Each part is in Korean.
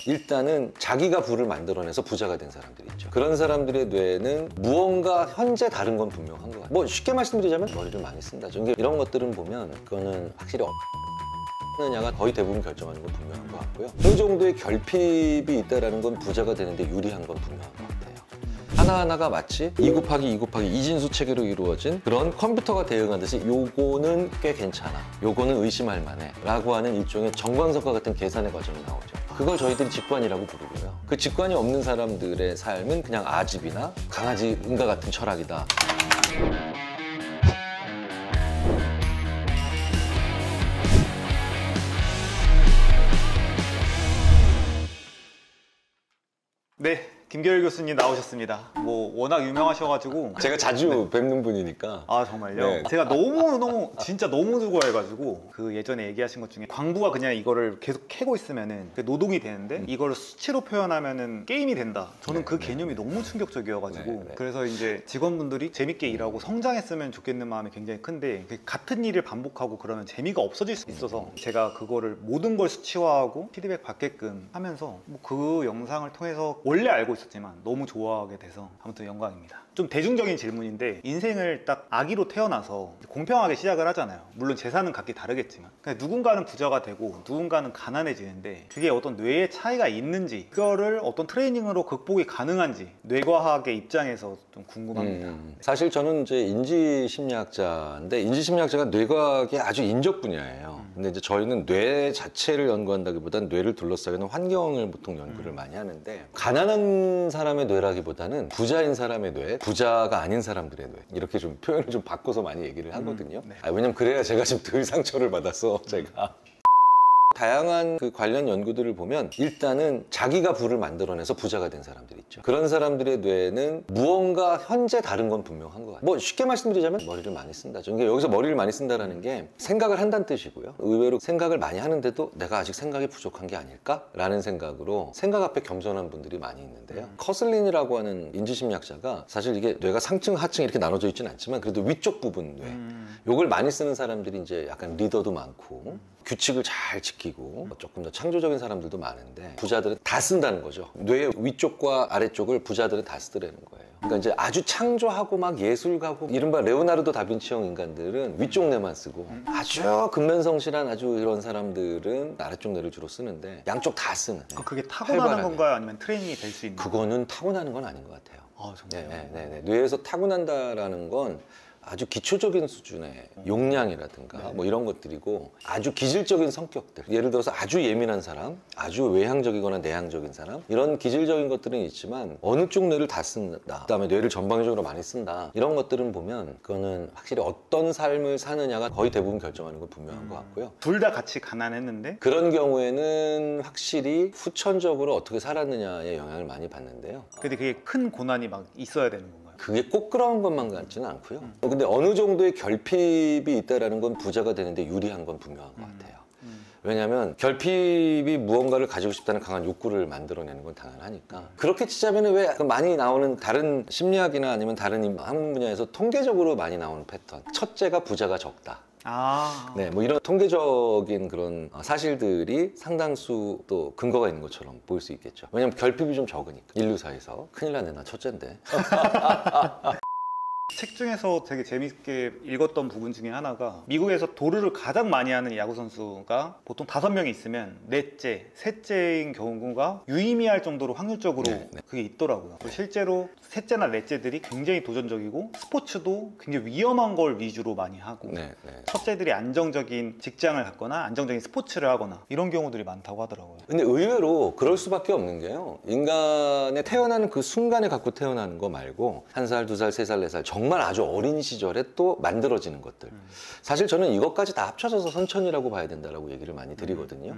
일단은 자기가 부를 만들어내서 부자가 된 사람들이 있죠. 그런 사람들의 뇌는 무언가 현재 다른 건 분명한 것 같아요. 뭐 쉽게 말씀드리자면 머리를 많이 쓴다. 이런 것들은 보면 그거는 확실히 느냐가 거의 대부분 결정하는 건 분명한 것 같고요. 어느 정도의 결핍이 있다는 건 부자가 되는데 유리한 건 분명한 것 같아요. 하나하나가 마치 2 곱하기 2 곱하기 이진수 체계로 이루어진 그런 컴퓨터가 대응하듯이 요거는 꽤 괜찮아, 요거는 의심할 만해 라고 하는 일종의 정광석과 같은 계산의 과정이 나오죠. 그걸 저희들이 직관이라고 부르고요. 그 직관이 없는 사람들의 삶은 그냥 아집이나 강아지인가 같은 철학이다. 네, 김겨일 교수님 나오셨습니다. 뭐 워낙 유명하셔가지고 제가 자주 뵙는 분이니까. 아 정말요? 네. 제가 너무 진짜 너무 좋아해가지고 그 예전에 얘기하신 것 중에 광부가 그냥 이거를 계속 캐고 있으면은 노동이 되는데 이거를 수치로 표현하면은 게임이 된다. 저는 그 개념이 너무 충격적이어가지고 그래서 이제 직원분들이 재밌게 일하고 성장했으면 좋겠는 마음이 굉장히 큰데 같은 일을 반복하고 그러면 재미가 없어질 수 있어서 제가 그거를 모든 걸 수치화하고 피드백 받게끔 하면서 뭐 그 영상을 통해서 원래 알고 있었지만 너무 좋아하게 돼서 아무튼 영광입니다. 좀 대중적인 질문인데 인생을 딱 아기로 태어나서 공평하게 시작을 하잖아요. 물론 재산은 각기 다르겠지만 누군가는 부자가 되고 누군가는 가난해지는데 그게 어떤 뇌의 차이가 있는지 그거를 어떤 트레이닝으로 극복이 가능한지 뇌과학의 입장에서 좀 궁금합니다. 사실 저는 이제 인지심리학자인데 인지심리학자가 뇌과학의 아주 인적 분야예요. 근데 이제 저희는 뇌 자체를 연구한다기보다는 뇌를 둘러싸이는 환경을 보통 연구를 많이 하는데 가난한 사람의 뇌라기보다는 부자인 사람의 뇌, 부자가 아닌 사람들의 뇌 이렇게 좀 표현을 좀 바꿔서 많이 얘기를 하거든요. 왜냐면 그래야 제가 좀 덜 상처를 받아서 제가 다양한 그 관련 연구들을 보면 일단은 자기가 부를 만들어내서 부자가 된 사람들이 있죠. 그런 사람들의 뇌는 무언가 현재 다른 건 분명한 것 같아요. 뭐 쉽게 말씀드리자면 머리를 많이 쓴다. 그러니까 여기서 머리를 많이 쓴다는 게 생각을 한다는 뜻이고요. 의외로 생각을 많이 하는데도 내가 아직 생각이 부족한 게 아닐까? 라는 생각으로 생각 앞에 겸손한 분들이 많이 있는데요. 커슬린이라고 하는 인지심리학자가 사실 이게 뇌가 상층, 하층 이렇게 나눠져 있지는 않지만 그래도 위쪽 부분 뇌 요걸 많이 쓰는 사람들이 이제 약간 리더도 많고 규칙을 잘 지키고 조금 더 창조적인 사람들도 많은데 부자들은 다 쓴다는 거죠. 뇌의 위쪽과 아래쪽을 부자들은 다 쓰더라는 거예요. 그러니까 이제 아주 창조하고 막 예술가고 이른바 레오나르도 다빈치형 인간들은 위쪽 뇌만 쓰고 아주 근면성실한 아주 이런 사람들은 아래쪽 뇌를 주로 쓰는데 양쪽 다 쓰는. 그게 타고나는 건가요? 아니면 트레이닝이 될 수 있는 건가요? 그거는 타고나는 건 아닌 것 같아요. 아 정말요? 네. 뇌에서 타고난다라는 건 아주 기초적인 수준의 용량이라든가 뭐 이런 것들이고 아주 기질적인 성격들, 예를 들어서 아주 예민한 사람, 아주 외향적이거나 내향적인 사람 이런 기질적인 것들은 있지만 어느 쪽 뇌를 다 쓴다, 그 다음에 뇌를 전방위적으로 많이 쓴다 이런 것들은 보면 그거는 확실히 어떤 삶을 사느냐가 거의 대부분 결정하는 건 분명한 것 같고요. 둘 다 같이 가난했는데? 그런 경우에는 확실히 후천적으로 어떻게 살았느냐에 영향을 많이 받는데요. 근데 그게 큰 고난이 막 있어야 되는 건가요? 그게 꼭 그런 것만 같지는 않고요. 근데 어느 정도의 결핍이 있다는 건 부자가 되는데 유리한 건 분명한 것 같아요. 왜냐하면 결핍이 무언가를 가지고 싶다는 강한 욕구를 만들어내는 건 당연하니까. 그렇게 치자면 왜 많이 나오는 다른 심리학이나 아니면 다른 학문 분야에서 통계적으로 많이 나오는 패턴, 첫째가 부자가 적다. 네, 뭐 이런 통계적인 그런 사실들이 상당수 또 근거가 있는 것처럼 보일 수 있겠죠. 왜냐면 결핍이 좀 적으니까. 인류사에서 큰일 났네, 나 첫째인데. 책 중에서 되게 재밌게 읽었던 부분 중에 하나가 미국에서 도루를 가장 많이 하는 야구 선수가 보통 5명이 있으면 넷째, 셋째인 경우가 유의미할 정도로 확률적으로 그게 있더라고요. 실제로 셋째나 넷째들이 굉장히 도전적이고 스포츠도 굉장히 위험한 걸 위주로 많이 하고 첫째들이 안정적인 직장을 갖거나 안정적인 스포츠를 하거나 이런 경우들이 많다고 하더라고요. 근데 의외로 그럴 수밖에 없는 게요. 인간의 태어나는 그 순간에 갖고 태어나는 거 말고 1살, 2살, 3살, 4살 정말 아주 어린 시절에 또 만들어지는 것들. 사실 저는 이것까지 다 합쳐져서 선천이라고 봐야 된다고 얘기를 많이 드리거든요.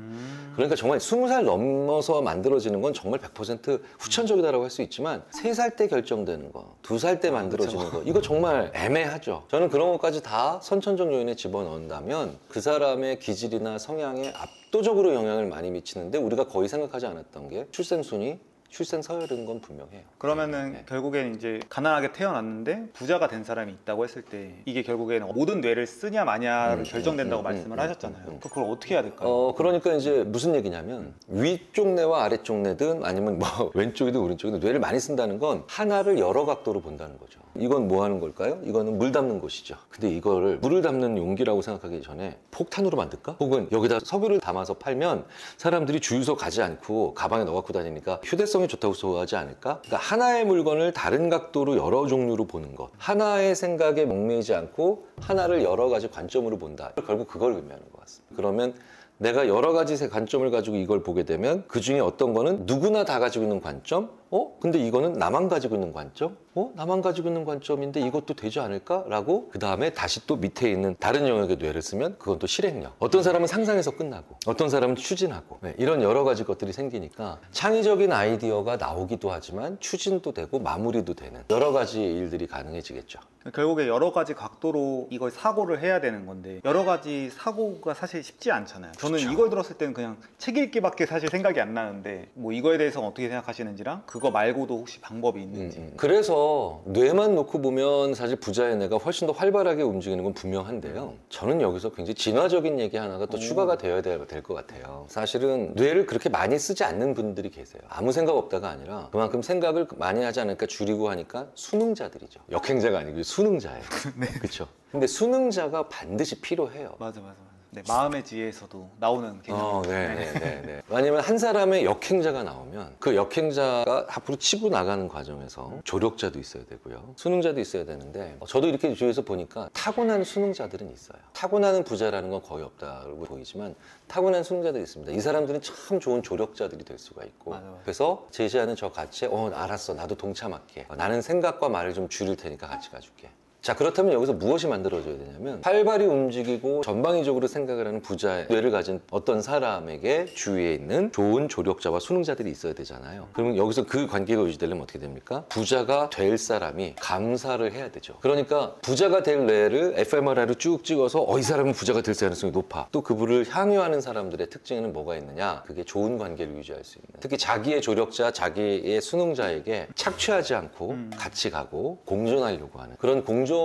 그러니까 정말 20살 넘어서 만들어지는 건 정말 100% 후천적이다라고 할 수 있지만 3살 때 결정되는 거, 2살 때 만들어지는 거 이거 정말 애매하죠. 저는 그런 것까지 다 선천적 요인에 집어넣는다면 그 사람의 기질이나 성향에 압도적으로 영향을 많이 미치는데 우리가 거의 생각하지 않았던 게 출생순위, 출생 서열인 건 분명해요. 그러면은 네. 결국엔 이제 가난하게 태어났는데 부자가 된 사람이 있다고 했을 때 이게 결국에는 모든 뇌를 쓰냐 마냐로 결정된다고 말씀을 하셨잖아요. 그걸 어떻게 해야 될까요? 그러니까 이제 무슨 얘기냐면 위쪽 뇌와 아래쪽 뇌든 아니면 뭐 왼쪽이든 오른쪽이든 뇌를 많이 쓴다는 건 하나를 여러 각도로 본다는 거죠. 이건 뭐 하는 걸까요? 이거는 물 담는 곳이죠. 근데 이거를 물을 담는 용기라고 생각하기 전에 폭탄으로 만들까? 혹은 여기다 석유를 담아서 팔면 사람들이 주유소 가지 않고 가방에 넣어 갖고 다니니까 휴대성이 좋다고 소화하지 않을까? 그러니까 하나의 물건을 다른 각도로 여러 종류로 보는 것, 하나의 생각에 얽매이지 않고 하나를 여러 가지 관점으로 본다. 결국 그걸 의미하는 것 같습니다. 그러면 내가 여러 가지 관점을 가지고 이걸 보게 되면 그 중에 어떤 거는 누구나 다 가지고 있는 관점? 근데 이거는 나만 가지고 있는 관점? 나만 가지고 있는 관점인데 이것도 되지 않을까? 라고 그 다음에 다시 또 밑에 있는 다른 영역의 뇌를 쓰면 그건 또 실행력. 어떤 사람은 상상해서 끝나고 어떤 사람은 추진하고 이런 여러 가지 것들이 생기니까 창의적인 아이디어가 나오기도 하지만 추진도 되고 마무리도 되는 여러 가지 일들이 가능해지겠죠. 결국에 여러 가지 각도로 이걸 사고를 해야 되는 건데 여러 가지 사고가 사실 쉽지 않잖아요. 저는 그렇죠. 이걸 들었을 때는 그냥 책 읽기밖에 사실 생각이 안 나는데 뭐 이거에 대해서 어떻게 생각하시는지랑 그거 말고도 혹시 방법이 있는지. 그래서 뇌만 놓고 보면 사실 부자의 뇌가 훨씬 더 활발하게 움직이는 건 분명한데요. 저는 여기서 굉장히 진화적인 얘기 하나가 또 추가가 되어야 될 것 같아요. 사실은 뇌를 그렇게 많이 쓰지 않는 분들이 계세요. 아무 생각 없다가 아니라 그만큼 생각을 많이 하지 않으니까 줄이고 하니까 수능자들이죠. 역행자가 아니고 수능자예요. 네. 그렇죠. 근데 수능자가 반드시 필요해요. 맞아. 네, 마음의 지혜에서도 나오는 개념. 네. 아니면 한 사람의 역행자가 나오면 그 역행자가 앞으로 치고 나가는 과정에서 조력자도 있어야 되고요. 수능자도 있어야 되는데 저도 이렇게 주위에서 보니까 타고난 수능자들은 있어요. 타고나는 부자라는 건 거의 없다고 보이지만 타고난 수능자들이 있습니다. 이 사람들은 참 좋은 조력자들이 될 수가 있고 맞아요. 그래서 제시하는 저 가치에 알았어. 나도 동참할게. 나는 생각과 말을 좀 줄일 테니까 같이 가줄게. 자, 그렇다면 여기서 무엇이 만들어져야 되냐면 활발히 움직이고 전방위적으로 생각을 하는 부자의 뇌를 가진 어떤 사람에게 주위에 있는 좋은 조력자와 수능자들이 있어야 되잖아요. 그러면 여기서 그 관계가 유지되려면 어떻게 됩니까? 부자가 될 사람이 감사를 해야 되죠. 그러니까 부자가 될 뇌를 fMRI로 쭉 찍어서 이 사람은 부자가 될 가능성이 높아. 또 그분을 향유하는 사람들의 특징에는 뭐가 있느냐? 그게 좋은 관계를 유지할 수 있는. 특히 자기의 조력자, 자기의 수능자에게 착취하지 않고 같이 가고 공존하려고 하는 그런 공존력이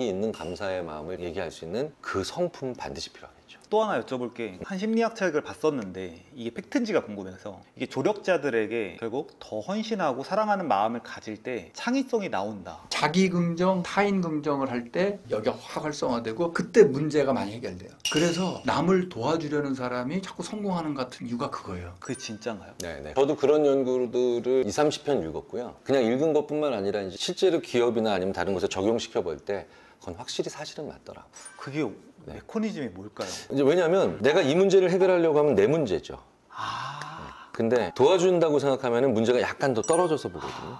있는 감사의 마음을 얘기할 수 있는 그 성품 반드시 필요하겠죠. 또 하나 여쭤볼 게 한 심리학 책을 봤었는데 이게 팩트인지가 궁금해서 이게 조력자들에게 결국 더 헌신하고 사랑하는 마음을 가질 때 창의성이 나온다. 자기 긍정, 타인 긍정을 할 때 여기가 확 활성화되고 그때 문제가 많이 해결돼요. 그래서 남을 도와주려는 사람이 자꾸 성공하는 것 같은 이유가 그거예요. 그게 진짜인가요? 네. 저도 그런 연구들을 20-30편 읽었고요. 그냥 읽은 것뿐만 아니라 이제 실제로 기업이나 아니면 다른 곳에 적용시켜 볼 때 그건 확실히 사실은 맞더라고요. 그게 메커니즘이 뭘까요? 이제 왜냐하면 내가 이 문제를 해결하려고 하면 내 문제죠. 근데 도와준다고 생각하면 문제가 약간 더 떨어져서 보거든요.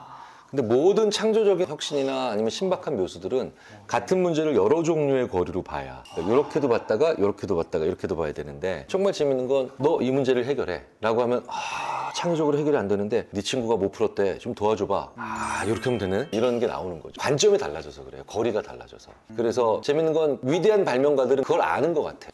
근데 모든 창조적인 혁신이나 아니면 신박한 묘수들은 같은 문제를 여러 종류의 거리로 봐야 이렇게도 봤다가 이렇게도 봤다가 이렇게도 봐야 되는데 정말 재밌는 건 너 이 문제를 해결해 라고 하면 창의적으로 해결이 안 되는데 네 친구가 못 풀었대 좀 도와줘봐 이렇게 하면 되네 이런 게 나오는 거죠. 관점이 달라져서 그래요. 거리가 달라져서. 그래서 재밌는 건 위대한 발명가들은 그걸 아는 것 같아요.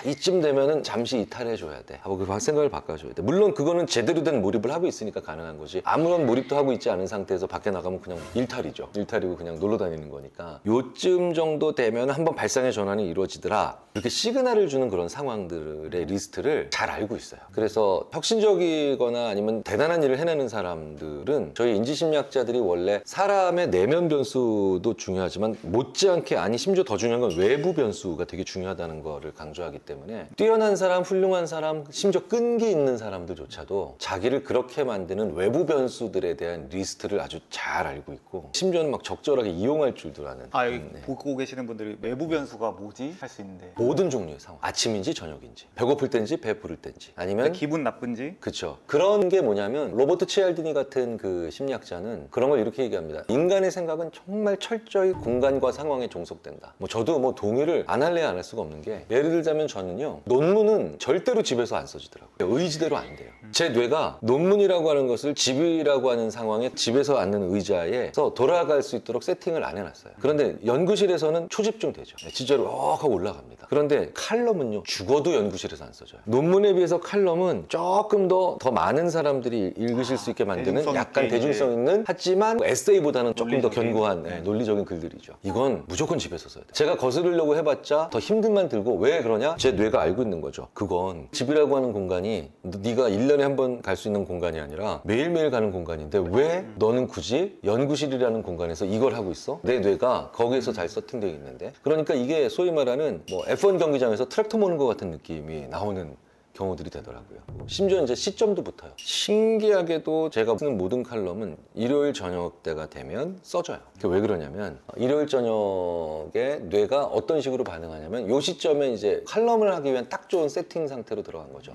이쯤 되면은 잠시 이탈해 줘야 돼 하고 그 생각을 바꿔줘야 돼. 물론 그거는 제대로 된 몰입을 하고 있으니까 가능한 거지 아무런 몰입도 하고 있지 않은 상태에서 밖에 나가면 그냥 일탈이죠. 일탈이고 그냥 놀러 다니는 거니까 요쯤 정도 되면 한번 발상의 전환이 이루어지더라. 이렇게 시그널을 주는 그런 상황들의 리스트를 잘 알고 있어요. 그래서 혁신적이거나 아니면 대단한 일을 해내는 사람들은 저희 인지심리학자들이 원래 사람의 내면 변수도 중요하지만 못지않게 심지어 더 중요한 건 외부 변수가 되게 중요하다는 거를 강조하기 때문에 뛰어난 사람, 훌륭한 사람, 심지어 끈기 있는 사람들조차도 자기를 그렇게 만드는 외부 변수들에 대한 리스트를 아주 잘 알고 있고 심지어는 막 적절하게 이용할 줄도 아는. 여기 보고 계시는 분들이 외부 변수가 뭐지? 할 수 있는데 모든 종류의 상황. 아침인지 저녁인지 배고플 땐지 배부를 땐지 아니면 기분 나쁜지 그렇죠. 그런 게 뭐냐면 로버트 치알디니 같은 그 심리학자는 그런 걸 이렇게 얘기합니다. 인간의 생각은 정말 철저히 공간과 상황에 종속된다. 저도 동의를 안 할래야 안 할 수가 없는 게 예를 들자면 저는요 논문은 절대로 집에서 안 써지더라고요. 의지대로 안 돼요. 제 뇌가 논문이라고 하는 것을 집이라고 하는 상황에 집에서 앉는 의자에서 돌아갈 수 있도록 세팅을 안 해놨어요. 그런데 연구실에서는 초집중 되죠. 진짜로 하고 올라갑니다. 그런데 칼럼은요 죽어도 연구실에서 안 써져요. 논문에 비해서 칼럼은 조금 더 많은 많은 사람들이 읽으실 수 있게 만드는 대중성 약간 있게 대중성 이제 있는 하지만 에세이보다는 조금 더 논리적인. 견고한 논리적인 글들이죠. 이건 무조건 집에서 써야 돼요. 제가 거스르려고 해봤자 더 힘든 만 들고 왜 그러냐? 제 뇌가 알고 있는 거죠. 그건 집이라고 하는 공간이 네가 1년에 한 번 갈 수 있는 공간이 아니라 매일매일 가는 공간인데 왜 너는 굳이 연구실이라는 공간에서 이걸 하고 있어? 내 뇌가 거기에서 잘 세팅되어 있는데. 그러니까 이게 소위 말하는 뭐 F1 경기장에서 트랙터 모는 것 같은 느낌이 나오는 경우들이 되더라고요. 심지어 이제 시점도 붙어요. 신기하게도 제가 쓰는 모든 칼럼은 일요일 저녁 때가 되면 써져요. 왜 그러냐면 일요일 저녁에 뇌가 어떤 식으로 반응하냐면 이 시점에 이제 칼럼을 하기 위한 딱 좋은 세팅 상태로 들어간 거죠.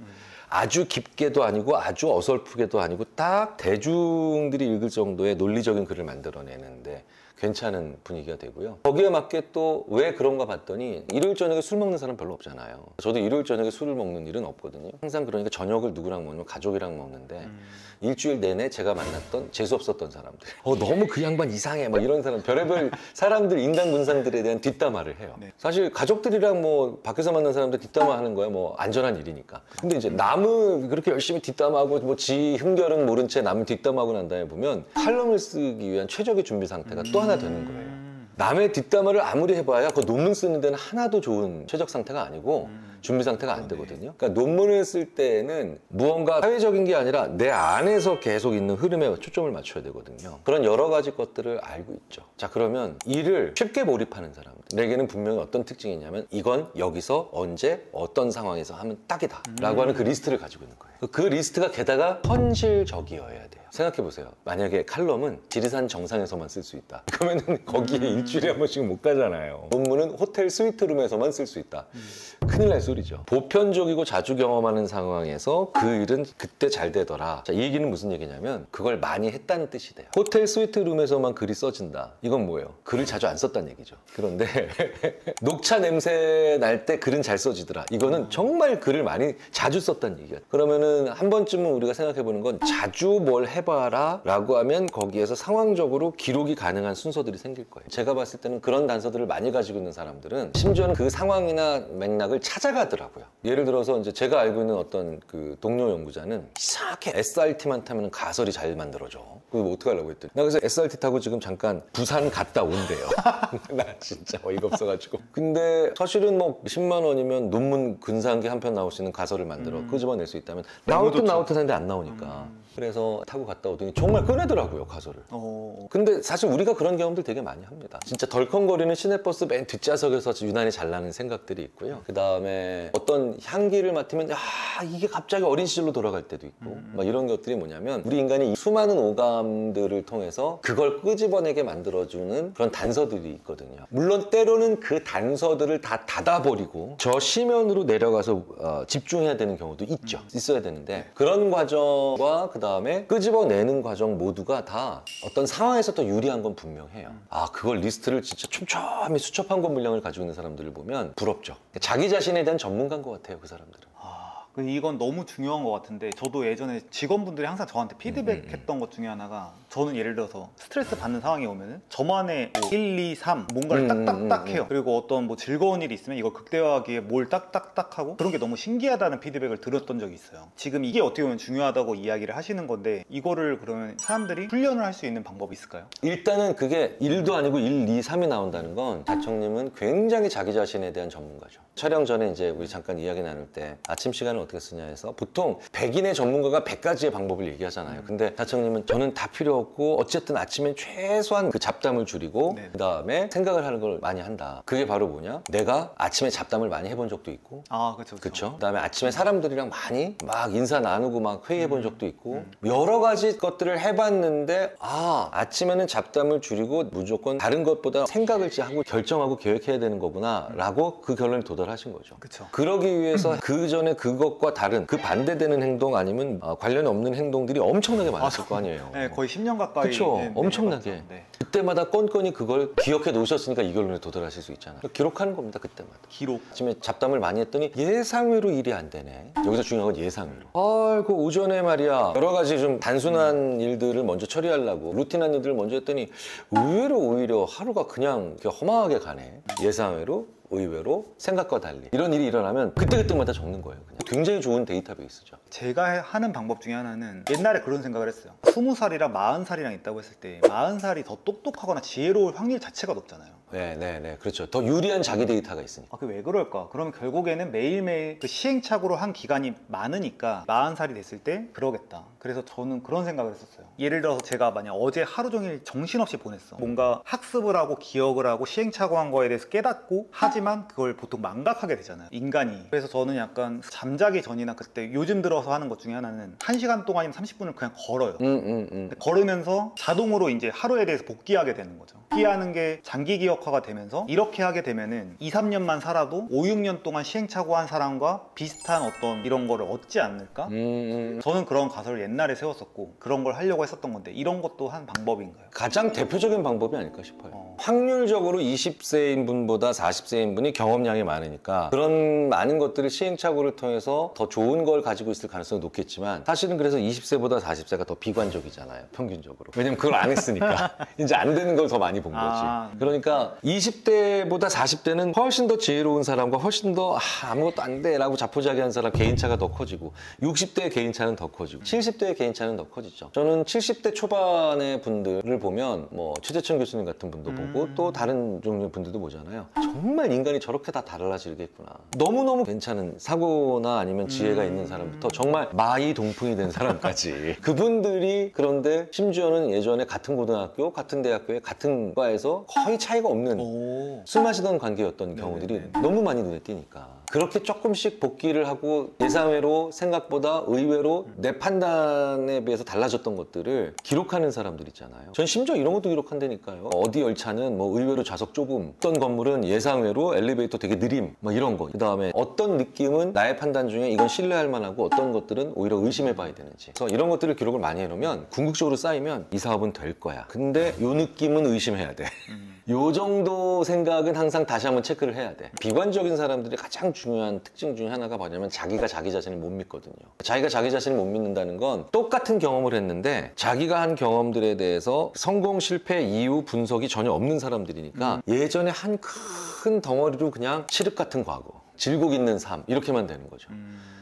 아주 깊게도 아니고 아주 어설프게도 아니고 딱 대중들이 읽을 정도의 논리적인 글을 만들어내는데 괜찮은 분위기가 되고요. 거기에 맞게 또 왜 그런가 봤더니 일요일 저녁에 술 먹는 사람 별로 없잖아요. 저도 일요일 저녁에 술을 먹는 일은 없거든요. 항상 그러니까 저녁을 누구랑 먹냐면 가족이랑 먹는데 일주일 내내 제가 만났던 재수없었던 사람들 너무 그 양반 이상해 막 이런 사람 별의별 사람들 인간 군상들에 대한 뒷담화를 해요. 네. 사실 가족들이랑 뭐 밖에서 만난 사람들 뒷담화 하는 거야 뭐 안전한 일이니까. 근데 이제 남을 그렇게 열심히 뒷담화하고 뭐 지 흠결은 모른 채 남을 뒷담화하고 난 다음에 보면 칼럼을 쓰기 위한 최적의 준비 상태가 또 하나 되는 거예요. 남의 뒷담화를 아무리 해봐야 그 논문 쓰는 데는 하나도 좋은 최적 상태가 아니고 준비 상태가 안 되거든요. 그러니까 논문을 쓸 때는 무언가 사회적인 게 아니라 내 안에서 계속 있는 흐름에 초점을 맞춰야 되거든요. 그런 여러 가지 것들을 알고 있죠. 자, 그러면 일을 쉽게 몰입하는 사람들에게는 분명히 어떤 특징이 있냐면 이건 여기서 언제 어떤 상황에서 하면 딱이다 라고 하는 그 리스트를 가지고 있는 거예요. 그 리스트가 게다가 현실적이어야 돼요. 생각해보세요. 만약에 칼럼은 지리산 정상에서만 쓸 수 있다. 그러면은 거기에 일주일에 한 번씩 못 가잖아요. 논문은 호텔 스위트룸에서만 쓸 수 있다. 큰일 날 소리죠. 보편적이고 자주 경험하는 상황에서 그 일은 그때 잘 되더라. 자, 이 얘기는 무슨 얘기냐면 그걸 많이 했다는 뜻이 돼요. 호텔 스위트룸에서만 글이 써진다. 이건 뭐예요? 글을 자주 안 썼다는 얘기죠. 그런데 녹차 냄새 날 때 글은 잘 써지더라. 이거는 정말 글을 많이 자주 썼다는 얘기야. 그러면은 한 번쯤은 우리가 생각해보는 건 자주 뭘 해봐라 라고 하면 거기에서 상황적으로 기록이 가능한 순서들이 생길 거예요. 제가 봤을 때는 그런 단서들을 많이 가지고 있는 사람들은 심지어는 그 상황이나 맥락을 찾아가더라고요. 예를 들어서 이제 제가 알고 있는 어떤 그 동료 연구자는 이상하게 SRT만 타면 가설이 잘 만들어져. 그거 뭐 어떻게 하려고 했더니 나 그래서 SRT 타고 지금 잠깐 부산 갔다 온대요. 나 진짜 어이가 없어가지고. 근데 사실은 뭐 10만 원이면 논문 근사한 게 한 편 나올 수 있는 가설을 만들어 끄집어낼 수 있다면 나올 듯 하는데 안 나오니까. 그래서 타고 갔다 오더니 정말 꺼내더라고요, 가설을. 근데 사실 우리가 그런 경험들 되게 많이 합니다. 진짜 덜컹거리는 시내버스 맨 뒷좌석에서 유난히 잘 나는 생각들이 있고요. 그 다음에 어떤 향기를 맡으면 이게 갑자기 어린 시절로 돌아갈 때도 있고 막 이런 것들이 뭐냐면 우리 인간이 수많은 오감들을 통해서 그걸 끄집어내게 만들어주는 그런 단서들이 있거든요. 물론 때로는 그 단서들을 다 닫아버리고 저 심연으로 내려가서 집중해야 되는 경우도 있죠. 있어야 되는데 그런 과정과 그 다음에 끄집어내는 과정 모두가 다 어떤 상황에서 더 유리한 건 분명해요. 그걸 리스트를 진짜 촘촘히 수첩한 권 분량을 가지고 있는 사람들을 보면 부럽죠. 자기 자신에 대한 전문가인 것 같아요, 그 사람들은. 이건 너무 중요한 것 같은데 저도 예전에 직원분들이 항상 저한테 피드백했던 것 중에 하나가 저는 예를 들어서 스트레스 받는 상황이 오면은 저만의 뭐 1, 2, 3 뭔가를 딱딱딱 해요. 그리고 어떤 뭐 즐거운 일이 있으면 이걸 극대화하기에 뭘 딱딱딱 하고 그런 게 너무 신기하다는 피드백을 들었던 적이 있어요. 지금 이게 어떻게 보면 중요하다고 이야기를 하시는 건데 이거를 그러면 사람들이 훈련을 할 수 있는 방법이 있을까요? 일단은 그게 1도 아니고 1, 2, 3이 나온다는 건 다청님은 굉장히 자기 자신에 대한 전문가죠. 촬영 전에 이제 우리 잠깐 이야기 나눌 때 아침 시간을 어떻게 쓰냐 해서 보통 100인의 전문가가 100가지의 방법을 얘기하잖아요. 근데 다청님은 저는 다 필요 없고 어쨌든 아침엔 최소한 그 잡담을 줄이고 네. 그 다음에 생각을 하는 걸 많이 한다. 그게 바로 뭐냐? 내가 아침에 잡담을 많이 해본 적도 있고 그렇죠. 그 다음에 아침에 사람들이랑 많이 막 인사 나누고 막 회의해 본 적도 있고 여러 가지 것들을 해봤는데 아침에는 잡담을 줄이고 무조건 다른 것보다 생각을 하고 결정하고 계획해야 되는 거구나 라고 그 결론에 도달하신 거죠. 그쵸. 그러기 위해서 그 전에 그것과 다른 그 반대되는 행동 아니면 관련이 없는 행동들이 엄청나게 많았을 거 아니에요. 네, 거의 10년 가까이. 그렇죠. 엄청나게. 네. 그때마다 건건이 그걸 기억해 놓으셨으니까 이 결론에 도달하실 수 있잖아요. 기록하는 겁니다. 그때마다. 기록. 아침에 잡담을 많이 했더니 예상외로 일이 안 되네. 여기서 중요한 건 예상외로. 그 오전에 말이야 여러 가지 좀 단순한 일들을 먼저 처리하려고 루틴한 일들을 먼저 했더니 의외로 오히려 하루가 그냥 이렇게 허망하게 가네. 예상외로 의외로 생각과 달리 이런 일이 일어나면 그때그때마다 적는 거예요. 그냥. 굉장히 좋은 데이터베이스죠. 제가 하는 방법 중에 하나는 옛날에 그런 생각을 했어요. 20살이랑 40살이랑 있다고 했을 때 40살이 더 똑똑하거나 지혜로울 확률 자체가 높잖아요. 네, 그렇죠. 더 유리한 자기 데이터가 있으니까. 그게 왜 그럴까? 그러면 결국에는 매일매일 그 시행착오로 한 기간이 많으니까 40살이 됐을 때 그러겠다. 그래서 저는 그런 생각을 했었어요. 예를 들어서 제가 만약 어제 하루 종일 정신없이 보냈어. 뭔가 학습을 하고 기억을 하고 시행착오한 거에 대해서 깨닫고 하지만 그걸 보통 망각하게 되잖아요. 인간이. 그래서 저는 약간 잠자기 전이나 그때 요즘 들어서 하는 것 중에 하나는 1시간 동안이면 30분을 그냥 걸어요. 근데 걸으면서 자동으로 이제 하루에 대해서 복귀하게 되는 거죠. 복귀하는 게 장기 기억화가 되면서 이렇게 하게 되면은 2, 3년만 살아도 5, 6년 동안 시행착오한 사람과 비슷한 어떤 이런 거를 얻지 않을까? 저는 그런 가설을 옛날에 세웠었고 그런 걸 하려고 했었던 건데 이런 것도 한 방법인가요? 가장 대표적인 방법이 아닐까 싶어요. 확률적으로 20세인 분보다 40세인 분이 경험량이 많으니까 그런 많은 것들을 시행착오를 통해서 더 좋은 걸 가지고 있을 가능성이 높겠지만 사실은 그래서 20세보다 40세가 더 비관적이잖아요. 평균적으로. 왜냐면 그걸 안 했으니까. 이제 안 되는 걸 더 많이 본 거지. 그러니까 20대보다 40대는 훨씬 더 지혜로운 사람과 훨씬 더 아무것도 안 돼 라고 자포자기한 사람 개인차가 더 커지고 60대의 개인차는 더 커지고 70대의 개인차는 더 커지죠. 저는 70대 초반의 분들을 보면 뭐 최재천 교수님 같은 분도 보고 또 다른 종류의 분들도 보잖아요. 정말 인간이 저렇게 다 달라지겠구나. 너무너무 괜찮은 사고나 아니면 지혜가 있는 사람부터 정말 마이 동풍이 된 사람까지 그분들이 그런데 심지어는 예전에 같은 고등학교, 같은 대학교에 같은 과에서 거의 차이가 없는 술 마시던 관계였던 경우들이 너무 많이 눈에 띄니까 그렇게 조금씩 복귀를 하고 예상외로 생각보다 의외로 내 판단에 비해서 달라졌던 것들을 기록하는 사람들 있잖아요. 전 심지어 이런 것도 기록한다니까요. 어디 열차는 뭐 의외로 좌석 좁음, 어떤 건물은 예상외로 엘리베이터 되게 느림, 뭐 이런 거. 그 다음에 어떤 느낌은 나의 판단 중에 이건 신뢰할 만하고 어떤 것들은 오히려 의심해 봐야 되는지. 그래서 이런 것들을 기록을 많이 해놓으면 궁극적으로 쌓이면 이 사업은 될 거야. 근데 요 느낌은 의심해야 돼. 요 정도 생각은 항상 다시 한번 체크를 해야 돼. 비관적인 사람들이 가장 중요한 특징 중에 하나가 뭐냐면 자기가 자기 자신을 못 믿거든요. 자기가 자기 자신을 못 믿는다는 건 똑같은 경험을 했는데 자기가 한 경험들에 대해서 성공, 실패, 이유, 분석이 전혀 없는 사람들이니까 예전에 한 큰 덩어리로 그냥 칠흑 같은 과거, 질곡 있는 삶 이렇게만 되는 거죠.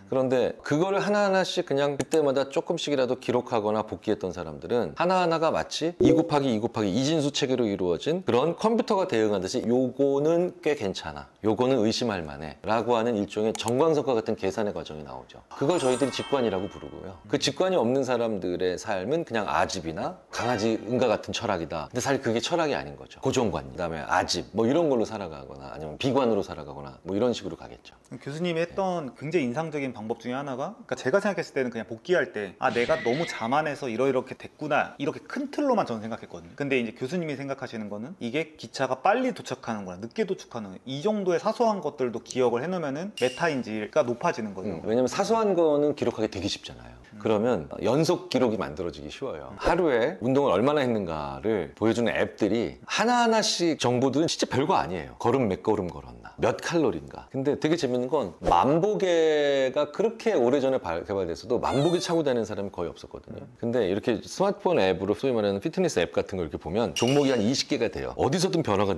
그런데 그거를 하나하나씩 그냥 그때마다 조금씩이라도 기록하거나 복귀했던 사람들은 하나하나가 마치 2 곱하기 2 곱하기 이진수 체계로 이루어진 그런 컴퓨터가 대응하듯이 요거는 꽤 괜찮아, 요거는 의심할 만해 라고 하는 일종의 정광석과 같은 계산의 과정이 나오죠. 그걸 저희들이 직관이라고 부르고요. 그 직관이 없는 사람들의 삶은 그냥 아집이나 강아지 응가 같은 철학이다. 근데 사실 그게 철학이 아닌 거죠. 고정관, 그다음에 아집 뭐 이런 걸로 살아가거나 아니면 비관으로 살아가거나 뭐 이런 식으로 가겠죠. 교수님이 했던 굉장히 인상적인 방법 중에 하나가, 그러니까 제가 생각했을 때는 그냥 복귀할 때 내가 너무 자만해서 이렇게 됐구나 이렇게 큰 틀로만 저는 생각했거든요. 근데 이제 교수님이 생각하시는 거는 이게 기차가 빨리 도착하는구나, 늦게 도착하는 거나 이 정도의 사소한 것들도 기억을 해놓으면은 메타인지가 높아지는 거죠. 왜냐면 사소한 거는 기록하기 되게 쉽잖아요. 그러면 연속 기록이 만들어지기 쉬워요. 하루에 운동을 얼마나 했는가를 보여주는 앱들이 하나하나씩 정보들은 진짜 별거 아니에요. 걸음 몇 걸음 걸었나, 몇 칼로리인가. 근데 되게 재밌는 건 만보계가 그렇게 오래전에 개발됐어도 만보계 차고 다니는 사람이 거의 없었거든요. 근데 이렇게 스마트폰 앱으로 소위 말하는 피트니스 앱 같은 걸 이렇게 보면 종목이 한 20개가 돼요. 어디서든 변화가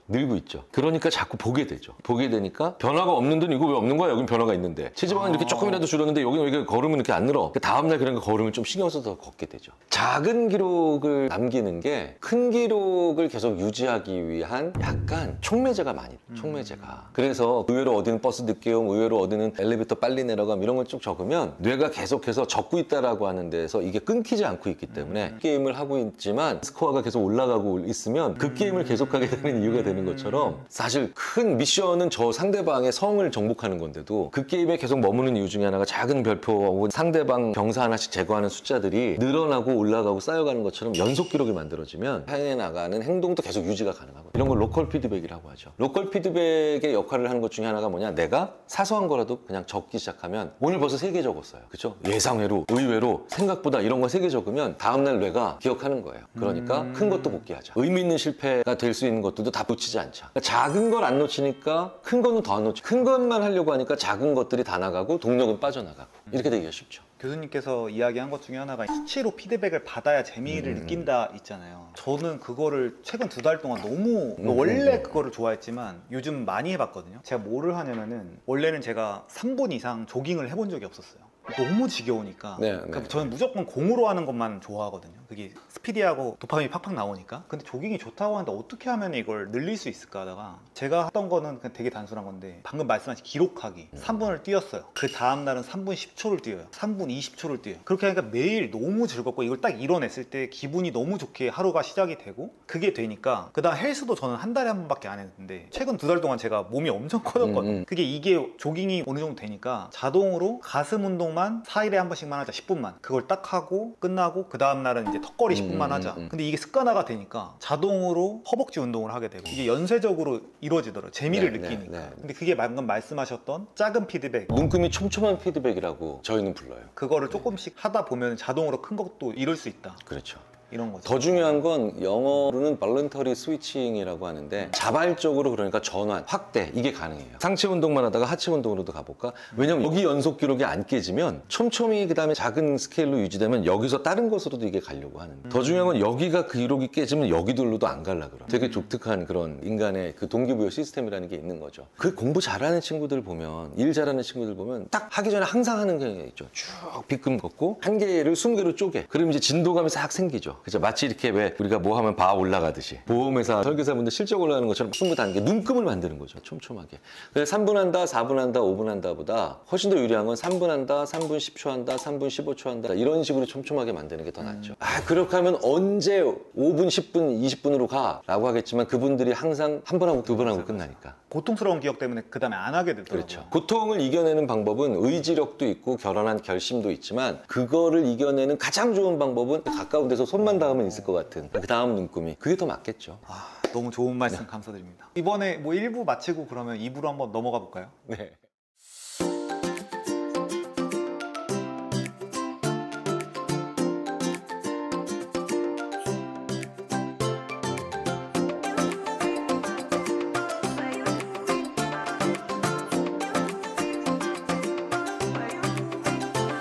늘고 있죠. 그러니까 자꾸 보게 되죠. 보게 되니까 변화가 없는 데는 이거 왜 없는 거야? 여긴 변화가 있는데. 체지방은 이렇게 조금이라도 줄었는데 여기는 왜 걸음은 이렇게 안 늘어? 다음날 그런 거 걸음을 좀 신경 써서 걷게 되죠. 작은 기록을 남기는 게 큰 기록을 계속 유지하기 위한 약간 촉매제가 많이 촉매제가. 그래서 의외로 어디는 버스 늦게 옴, 의외로 어디는 엘리베이터 빨리 내려감 이런 걸 쭉 적으면 뇌가 계속해서 적고 있다라고 하는 데에서 이게 끊기지 않고 있기 때문에 게임을 하고 있지만 스코어가 계속 올라가고 있으면 그 게임을 계속하게 되는 이유가 되는 것처럼 사실 큰 미션은 저 상대방의 성을 정복하는 건데도 그 게임에 계속 머무는 이유 중에 하나가 작은 별표 혹은 상대방 병사 하나씩 제거하는 숫자들이 늘어나고 올라가고 쌓여가는 것처럼 연속 기록이 만들어지면 향해 나가는 행동도 계속 유지가 가능하거든요. 이런 걸 로컬 피드백이라고 하죠. 로컬 피드백의 역할을 하는 것 중에 하나가 뭐냐, 내가 사소한 거라도 그냥 적기 시작하면 오늘 벌써 3개 적었어요. 그렇죠? 예상외로, 의외로, 생각보다 이런 거 3개 적으면 다음날 뇌가 기억하는 거예요. 그러니까 큰 것도 복귀하자. 의미 있는 실패가 될 수 있는 것들도 다 놓치지 않자. 그러니까 작은 걸 안 놓치니까 큰 거는 더 안 놓치고 큰 것만 하려고 하니까 작은 것들이 다 나가고 동력은 빠져나가고 이렇게 되기가 쉽죠. 교수님께서 이야기한 것 중에 하나가 수치로 피드백을 받아야 재미를 느낀다 있잖아요. 저는 그거를 최근 2달 동안 너무 원래 그거를 좋아했지만 요즘 많이 해봤거든요. 제가 뭐를 하냐면은 원래는 제가 3분 이상 조깅을 해본 적이 없었어요. 너무 지겨우니까. 그러니까 저는 무조건 공으로 하는 것만 좋아하거든요. 그게 스피디하고 도파민이 팍팍 나오니까. 근데 조깅이 좋다고 하는데 어떻게 하면 이걸 늘릴 수 있을까 하다가 제가 했던 거는 그냥 되게 단순한 건데 방금 말씀하신 기록하기. 3분을 뛰었어요. 그 다음날은 3분 10초를 뛰어요. 3분 20초를 뛰어요. 그렇게 하니까 매일 너무 즐겁고 이걸 딱 이뤄냈을 때 기분이 너무 좋게 하루가 시작이 되고 그게 되니까 그 다음 헬스도 저는 한 달에 한 번밖에 안 했는데 최근 2달 동안 제가 몸이 엄청 커졌거든요. 이게 조깅이 어느 정도 되니까 자동으로 가슴 운동만 4일에 한 번씩만 하자. 10분만. 그걸 딱 하고 끝나고 그 다음날은 이제 턱걸이 10분만 하자. 근데 이게 습관화가 되니까 자동으로 허벅지 운동을 하게 되고 이게 연쇄적으로 이루어지더라고요. 재미를 느끼니까. 근데 그게 방금 말씀하셨던 작은 피드백, 눈금이 촘촘한 피드백이라고 저희는 불러요. 그거를 조금씩 하다 보면 자동으로 큰 것도 이룰 수 있다. 그렇죠. 이런 거죠. 더 중요한 건 영어로는 발런터리 스위칭이라고 하는데 자발적으로 그러니까 전환, 확대 이게 가능해요. 상체 운동만 하다가 하체 운동으로도 가볼까? 왜냐면 여기 연속 기록이 안 깨지면 촘촘히 그다음에 작은 스케일로 유지되면 여기서 다른 것으로도 이게 가려고 하는. 더 중요한 건 여기가 그 기록이 깨지면 여기들로도 안 갈라 그러. 되게 독특한 그런 인간의 그 동기부여 시스템이라는 게 있는 거죠. 그 공부 잘하는 친구들 보면, 일 잘하는 친구들 보면 딱 하기 전에 항상 하는 게 있죠. 쭉 빗금 걷고 한 개를 20개로 쪼개. 그럼 이제 진도감이 싹 생기죠. 그죠? 마치 이렇게 왜 우리가 뭐 하면 바 올라가듯이 보험회사 설계사분들 실적 올라가는 것처럼 20단계 눈금을 만드는 거죠. 촘촘하게. 그래서 3분 한다, 4분 한다, 5분 한다 보다 훨씬 더 유리한 건 3분 한다, 3분 10초 한다, 3분 15초 한다 이런 식으로 촘촘하게 만드는 게 더 낫죠. 그렇게 하면 언제 5분, 10분, 20분으로 가? 라고 하겠지만 그분들이 항상 한 번 하고 두 번 하고 끝나니까. 고통스러운 기억 때문에 그 다음에 안 하게 되더라고요. 그렇죠. 고통을 이겨내는 방법은 의지력도 있고 결연한 결심도 있지만 그거를 이겨내는 가장 좋은 방법은 가까운 데서 손만 닿으면 있을 것 같은 그 다음 눈금이 그게 더 맞겠죠. 너무 좋은 말씀 감사드립니다. 이번에 뭐 1부 마치고 그러면 2부로 한번 넘어가 볼까요? 네.